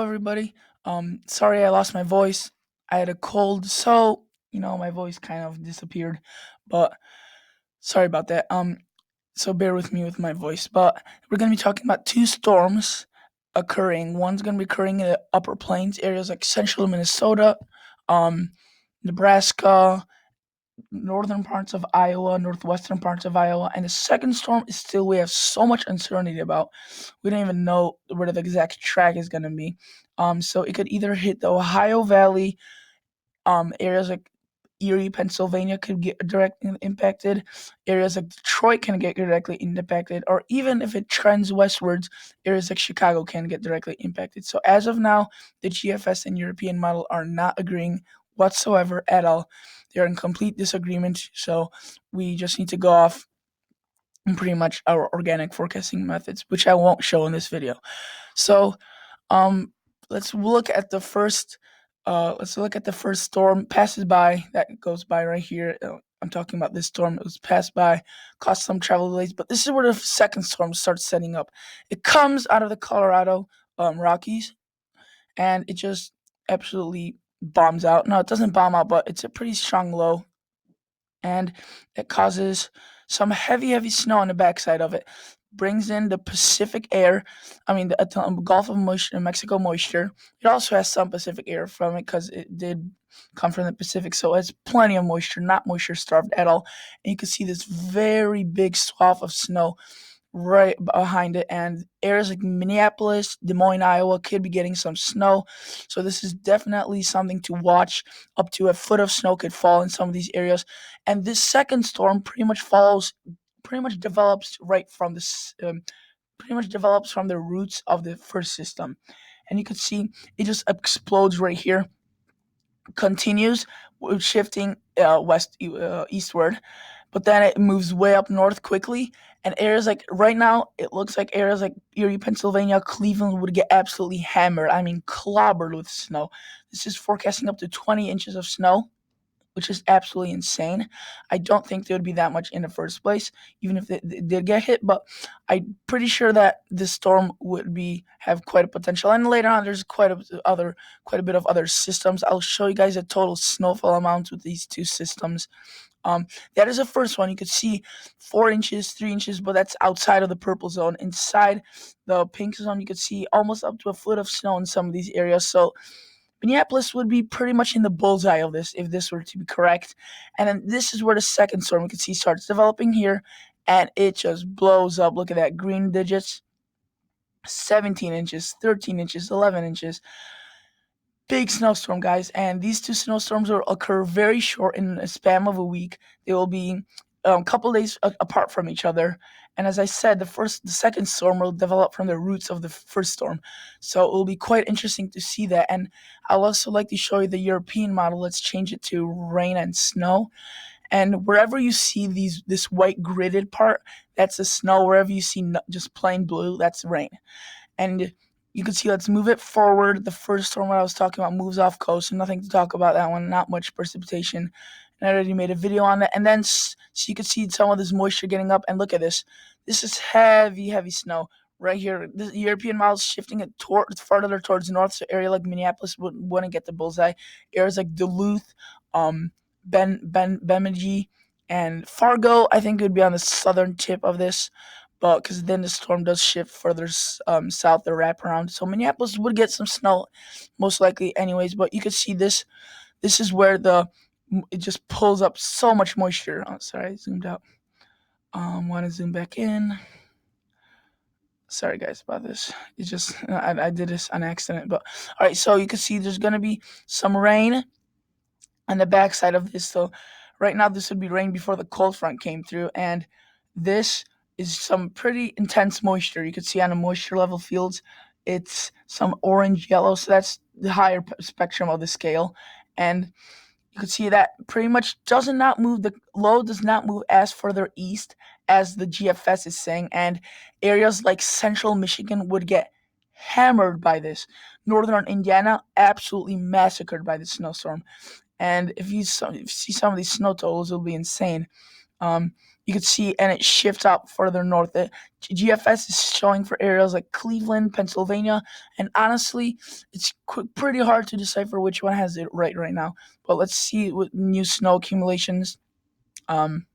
everybody. Sorry I lost my voice. I had a cold, so my voice kind of disappeared. But sorry about that. So bear with me with my voice. But we're gonna be talking about two storms occurring. One's gonna be occurring in the upper plains areas like central Minnesota, um, Nebraska, northern parts of Iowa, northwestern parts of Iowa, and the second storm is still we have so much uncertainty about. We don't even know where the exact track is going to be. So it could either hit the Ohio Valley, areas like Erie, Pennsylvania could get directly impacted. Areas like Detroit can get directly impacted, or even if it trends westwards, areas like Chicago can get directly impacted. So as of now, the GFS and European model are not agreeing whatsoever at all. They're in complete disagreement. So we just need to go off pretty much our organic forecasting methods, which I won't show in this video. So um, let's look at the first. Let's look at the first storm passes by that goes by right here. I'm talking about this storm. It was passed by, caused some travel delays, but this is where the second storm starts setting up. It comes out of the Colorado Rockies, and it just absolutely bombs out. No, it doesn't bomb out, but it's a pretty strong low, and it causes some heavy snow on the backside of it. Brings in the Pacific air, the Gulf of Mexico moisture. It also has some Pacific air from it because it did come from the Pacific, so it's plenty of moisture, not moisture starved at all. And you can see this very big swath of snow right behind it, and areas like Minneapolis, Des Moines, Iowa could be getting some snow. So this is definitely something to watch. Up to a foot of snow could fall in some of these areas, and this second storm pretty much develops right from this, pretty much develops from the roots of the first system, and you can see it just explodes right here, continues shifting eastward, but then it moves way up north quickly. And areas like right now, it looks like areas like Erie, Pennsylvania, Cleveland would get absolutely hammered. I mean, clobbered with snow. This is forecasting up to 20 inches of snow, which is absolutely insane. I don't think there would be that much in the first place, even if they did get hit. But I'm pretty sure that this storm would be have quite a potential. And later on, there's quite a bit of other systems. I'll show you guys the total snowfall amounts with these two systems. That is the first one. You could see 4 inches, 3 inches, but that's outside of the purple zone. Inside the pink zone, you could see almost up to a foot of snow in some of these areas. So Minneapolis would be pretty much in the bullseye of this if this were to be correct. And then this is where the second storm you can see starts developing here, and it just blows up. Look at that green digits. 17 inches, 13 inches, 11 inches. Big snowstorm, guys. And these two snowstorms will occur very short in a span of a week. They will be a couple days apart from each other. And as I said, the second storm will develop from the roots of the first storm. So it will be quite interesting to see that. And I'll also like to show you the European model. Let's change it to rain and snow. And wherever you see this white gridded part, that's the snow. Wherever you see just plain blue, that's rain. And you can see, let's move it forward. The first storm that I was talking about moves off coast, so nothing to talk about that one. Not much precipitation. And I already made a video on it. And then, so you can see some of this moisture getting up. And look at this. This is heavy snow right here. The European model is shifting it farther towards north. So area like Minneapolis wouldn't get the bullseye. Areas like Duluth, Bemidji, and Fargo, I think it would be on the southern tip of this. But because then the storm does shift further south, the wraparound. So Minneapolis would get some snow, most likely, anyways. But you could see this. This is where it just pulls up so much moisture. Oh, sorry, I zoomed out. Want to zoom back in. Sorry, guys, about this. It's just I did this on accident. But all right, so you can see there's gonna be some rain on the backside of this. So right now, this would be rain before the cold front came through, and this is some pretty intense moisture. You can see on the moisture level fields, it's some orange yellow. So that's the higher spectrum of the scale, and you can see that pretty much does not move. The low does not move as further east as the GFS is saying, and areas like central Michigan would get hammered by this. Northern Indiana absolutely massacred by the snowstorm. And if you see some of these snow totals, it'll be insane. Um, you could see, and it shifts out further north. GFS is showing for areas like Cleveland, Pennsylvania, and honestly, it's pretty hard to decipher which one has it right now. But let's see with new snow accumulations. Um,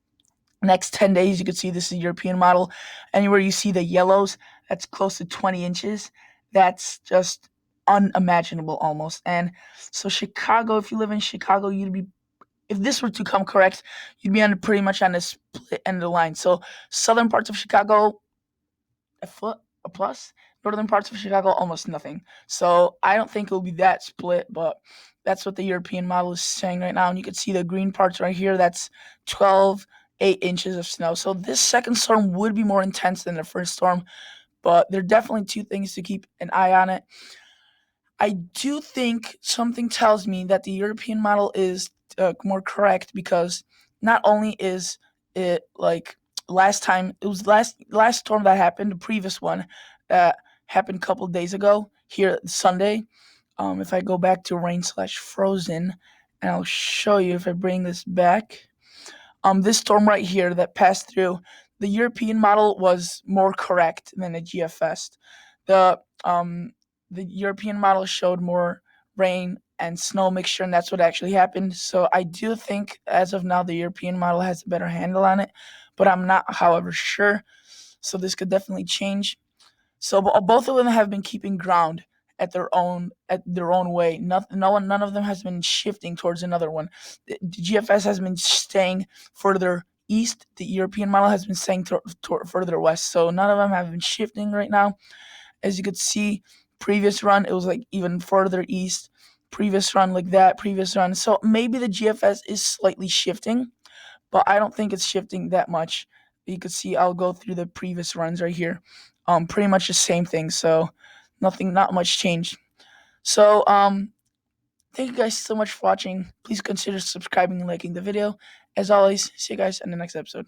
Next 10 days, you can see this is a European model. Anywhere you see the yellows, that's close to 20 inches. That's just unimaginable almost. And so Chicago, if you live in Chicago, you'd be, if this were to come correct, you'd be on pretty much on the split end of the line. So southern parts of Chicago, a foot, a plus. Northern parts of Chicago, almost nothing. So I don't think it'll be that split, but that's what the European model is saying right now. And you can see the green parts right here. That's 12, 8 inches of snow. So this second storm would be more intense than the first storm, but there are definitely two things to keep an eye on it. I do think something tells me that the European model is more correct because not only is it like last time, it was last storm that happened, the previous one that happened a couple days ago here Sunday. If I go back to rain slash frozen, and I'll show you if I bring this back. This storm right here that passed through, the European model was more correct than the GFS. The um the European model showed more rain and snow mixture, and that's what actually happened. So I do think, as of now, the European model has a better handle on it, but I'm not, however, sure. So this could definitely change. So both of them have been keeping ground at their own way. None of them has been shifting towards another one. The GFS has been staying further east. The European model has been staying further west. So none of them have been shifting right now. As you could see, previous run it was like even further east. Previous run like that. Previous run. So maybe the GFS is slightly shifting, but I don't think it's shifting that much. You could see I'll go through the previous runs right here. Pretty much the same thing. So not much change. So thank you guys so much for watching. Please consider subscribing and liking the video. As always, see you guys in the next episode.